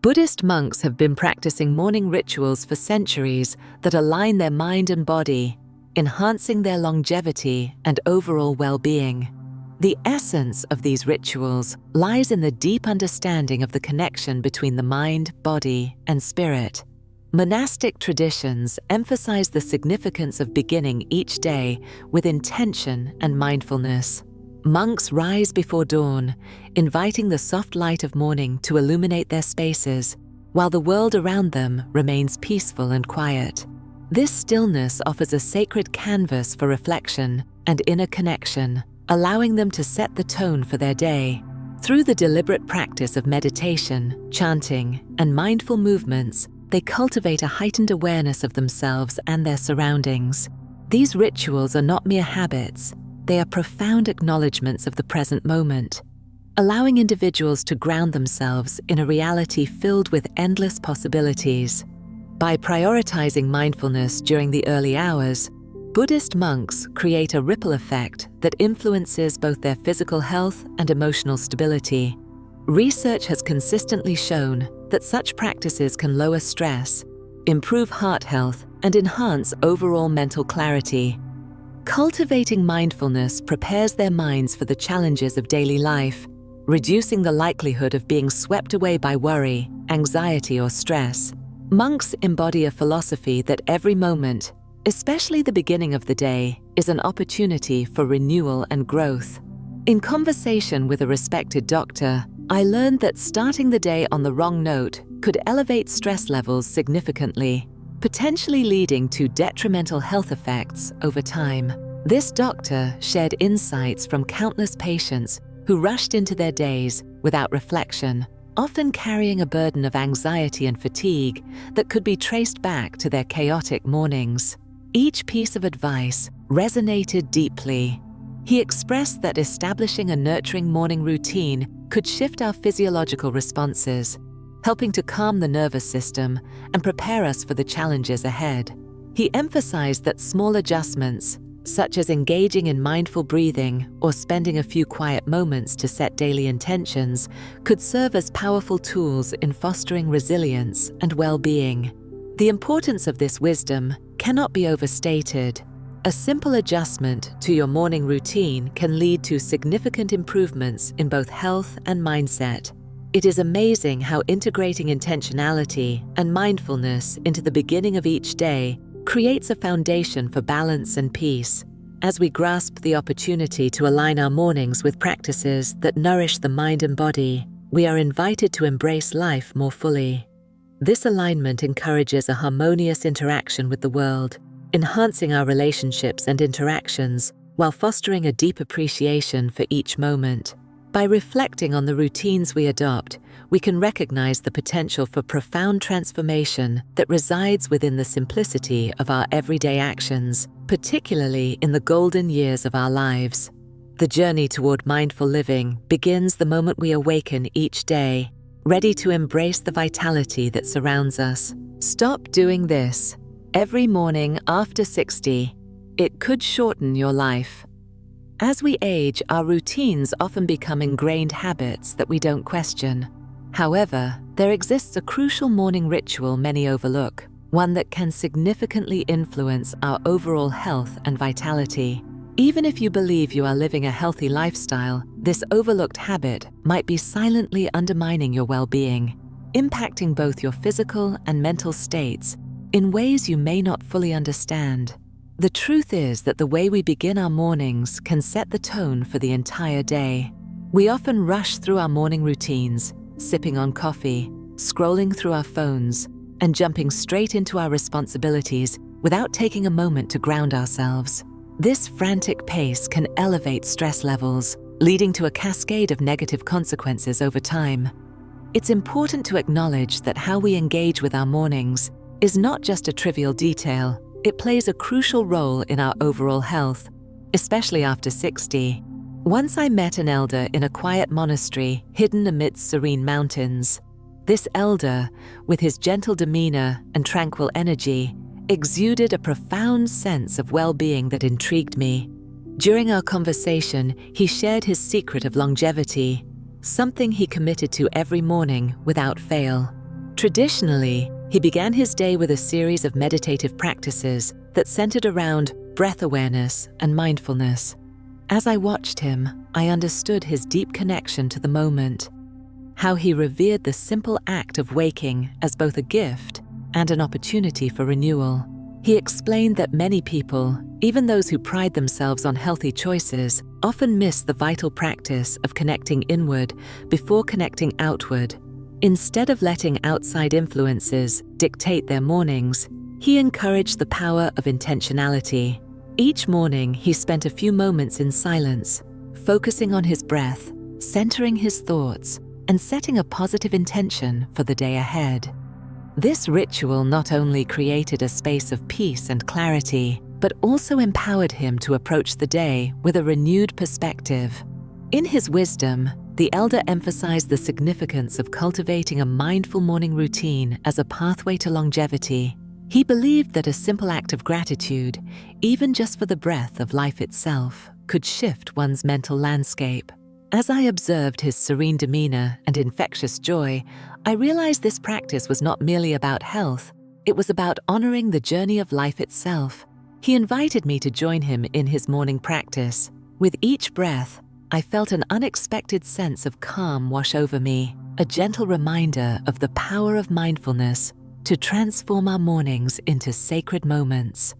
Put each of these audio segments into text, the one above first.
Buddhist monks have been practicing morning rituals for centuries that align their mind and body, enhancing their longevity and overall well-being. The essence of these rituals lies in the deep understanding of the connection between the mind, body, and spirit. Monastic traditions emphasize the significance of beginning each day with intention and mindfulness. Monks rise before dawn, inviting the soft light of morning to illuminate their spaces, while the world around them remains peaceful and quiet. This stillness offers a sacred canvas for reflection and inner connection, allowing them to set the tone for their day. Through the deliberate practice of meditation, chanting, and mindful movements, they cultivate a heightened awareness of themselves and their surroundings. These rituals are not mere habits. They are profound acknowledgements of the present moment, allowing individuals to ground themselves in a reality filled with endless possibilities. By prioritizing mindfulness during the early hours, Buddhist monks create a ripple effect that influences both their physical health and emotional stability. Research has consistently shown that such practices can lower stress, improve heart health, and enhance overall mental clarity. Cultivating mindfulness prepares their minds for the challenges of daily life, reducing the likelihood of being swept away by worry, anxiety, or stress. Monks embody a philosophy that every moment, especially the beginning of the day, is an opportunity for renewal and growth. In conversation with a respected doctor, I learned that starting the day on the wrong note could elevate stress levels significantly, potentially leading to detrimental health effects over time. This doctor shared insights from countless patients who rushed into their days without reflection, often carrying a burden of anxiety and fatigue that could be traced back to their chaotic mornings. Each piece of advice resonated deeply. He expressed that establishing a nurturing morning routine could shift our physiological responses, helping to calm the nervous system and prepare us for the challenges ahead. He emphasized that small adjustments, such as engaging in mindful breathing or spending a few quiet moments to set daily intentions, could serve as powerful tools in fostering resilience and well-being. The importance of this wisdom cannot be overstated. A simple adjustment to your morning routine can lead to significant improvements in both health and mindset. It is amazing how integrating intentionality and mindfulness into the beginning of each day creates a foundation for balance and peace. As we grasp the opportunity to align our mornings with practices that nourish the mind and body, we are invited to embrace life more fully. This alignment encourages a harmonious interaction with the world, enhancing our relationships and interactions while fostering a deep appreciation for each moment. By reflecting on the routines we adopt, we can recognize the potential for profound transformation that resides within the simplicity of our everyday actions, particularly in the golden years of our lives. The journey toward mindful living begins the moment we awaken each day, ready to embrace the vitality that surrounds us. Stop doing this every morning after 60. It could shorten your life. As we age, our routines often become ingrained habits that we don't question. However, there exists a crucial morning ritual many overlook, one that can significantly influence our overall health and vitality. Even if you believe you are living a healthy lifestyle, this overlooked habit might be silently undermining your well-being, impacting both your physical and mental states in ways you may not fully understand. The truth is that the way we begin our mornings can set the tone for the entire day. We often rush through our morning routines, sipping on coffee, scrolling through our phones, and jumping straight into our responsibilities without taking a moment to ground ourselves. This frantic pace can elevate stress levels, leading to a cascade of negative consequences over time. It's important to acknowledge that how we engage with our mornings is not just a trivial detail. It plays a crucial role in our overall health, especially after 60. Once I met an elder in a quiet monastery hidden amidst serene mountains. This elder, with his gentle demeanor and tranquil energy, exuded a profound sense of well-being that intrigued me. During our conversation, he shared his secret of longevity, something he committed to every morning without fail. Traditionally, he began his day with a series of meditative practices that centered around breath awareness and mindfulness. As I watched him, I understood his deep connection to the moment, how he revered the simple act of waking as both a gift and an opportunity for renewal. He explained that many people, even those who pride themselves on healthy choices, often miss the vital practice of connecting inward before connecting outward. Instead of letting outside influences dictate their mornings, he encouraged the power of intentionality. Each morning, he spent a few moments in silence, focusing on his breath, centering his thoughts, and setting a positive intention for the day ahead. This ritual not only created a space of peace and clarity, but also empowered him to approach the day with a renewed perspective. In his wisdom, the elder emphasized the significance of cultivating a mindful morning routine as a pathway to longevity. He believed that a simple act of gratitude, even just for the breath of life itself, could shift one's mental landscape. As I observed his serene demeanor and infectious joy, I realized this practice was not merely about health, it was about honoring the journey of life itself. He invited me to join him in his morning practice. With each breath, I felt an unexpected sense of calm wash over me, a gentle reminder of the power of mindfulness to transform our mornings into sacred moments.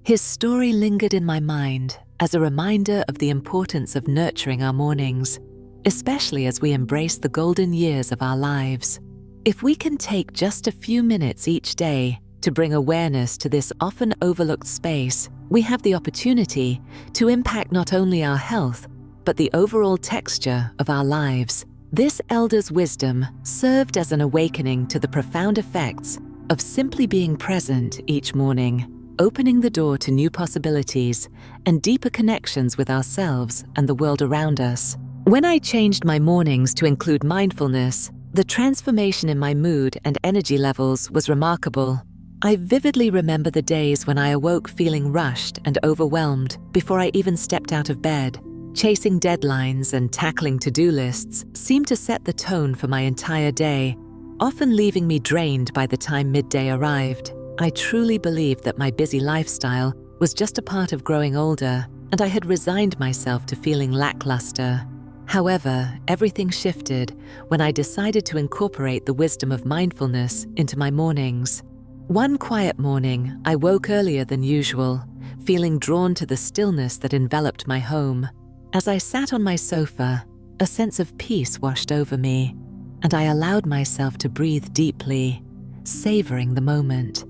His story lingered in my mind as a reminder of the importance of nurturing our mornings, especially as we embrace the golden years of our lives. If we can take just a few minutes each day to bring awareness to this often overlooked space, we have the opportunity to impact not only our health, but the overall texture of our lives. This elder's wisdom served as an awakening to the profound effects of simply being present each morning, opening the door to new possibilities and deeper connections with ourselves and the world around us. When I changed my mornings to include mindfulness, the transformation in my mood and energy levels was remarkable. I vividly remember the days when I awoke feeling rushed and overwhelmed before I even stepped out of bed. Chasing deadlines and tackling to-do lists seemed to set the tone for my entire day, often leaving me drained by the time midday arrived. I truly believed that my busy lifestyle was just a part of growing older, and I had resigned myself to feeling lackluster. However, everything shifted when I decided to incorporate the wisdom of mindfulness into my mornings. One quiet morning, I woke earlier than usual, feeling drawn to the stillness that enveloped my home. As I sat on my sofa, a sense of peace washed over me, and I allowed myself to breathe deeply, savoring the moment.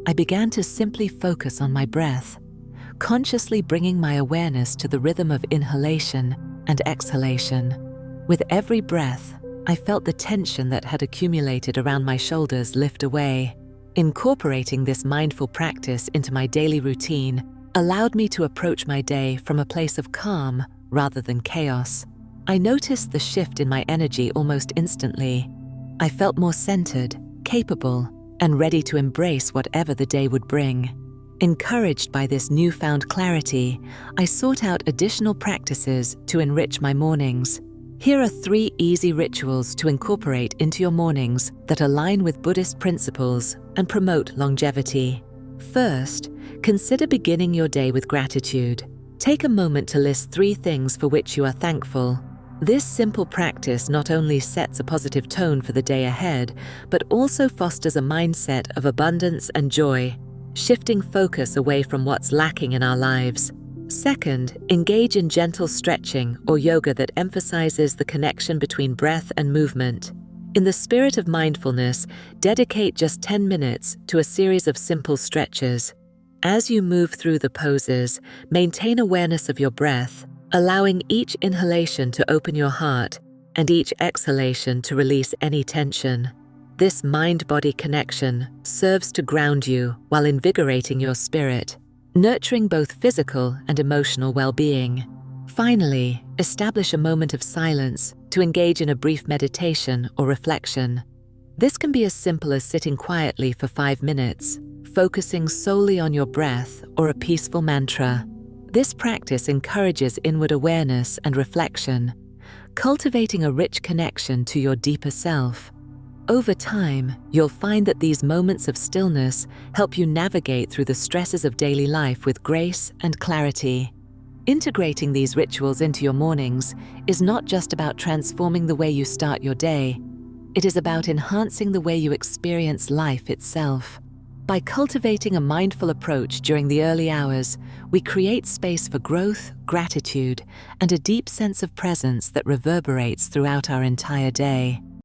I began to simply focus on my breath, consciously bringing my awareness to the rhythm of inhalation and exhalation. With every breath, I felt the tension that had accumulated around my shoulders lift away. Incorporating this mindful practice into my daily routine allowed me to approach my day from a place of calm rather than chaos. I noticed the shift in my energy almost instantly. I felt more centered, capable, and ready to embrace whatever the day would bring. Encouraged by this newfound clarity, I sought out additional practices to enrich my mornings. Here are 3 easy rituals to incorporate into your mornings that align with Buddhist principles and promote longevity. First, consider beginning your day with gratitude. Take a moment to list 3 things for which you are thankful. This simple practice not only sets a positive tone for the day ahead, but also fosters a mindset of abundance and joy, shifting focus away from what's lacking in our lives. Second, engage in gentle stretching or yoga that emphasizes the connection between breath and movement. In the spirit of mindfulness, dedicate just 10 minutes to a series of simple stretches. As you move through the poses, maintain awareness of your breath, allowing each inhalation to open your heart and each exhalation to release any tension. This mind-body connection serves to ground you while invigorating your spirit, nurturing both physical and emotional well-being. Finally, establish a moment of silence to engage in a brief meditation or reflection. This can be as simple as sitting quietly for 5 minutes, focusing solely on your breath or a peaceful mantra. This practice encourages inward awareness and reflection, cultivating a rich connection to your deeper self. Over time, you'll find that these moments of stillness help you navigate through the stresses of daily life with grace and clarity. Integrating these rituals into your mornings is not just about transforming the way you start your day. It is about enhancing the way you experience life itself. By cultivating a mindful approach during the early hours, we create space for growth, gratitude, and a deep sense of presence that reverberates throughout our entire day.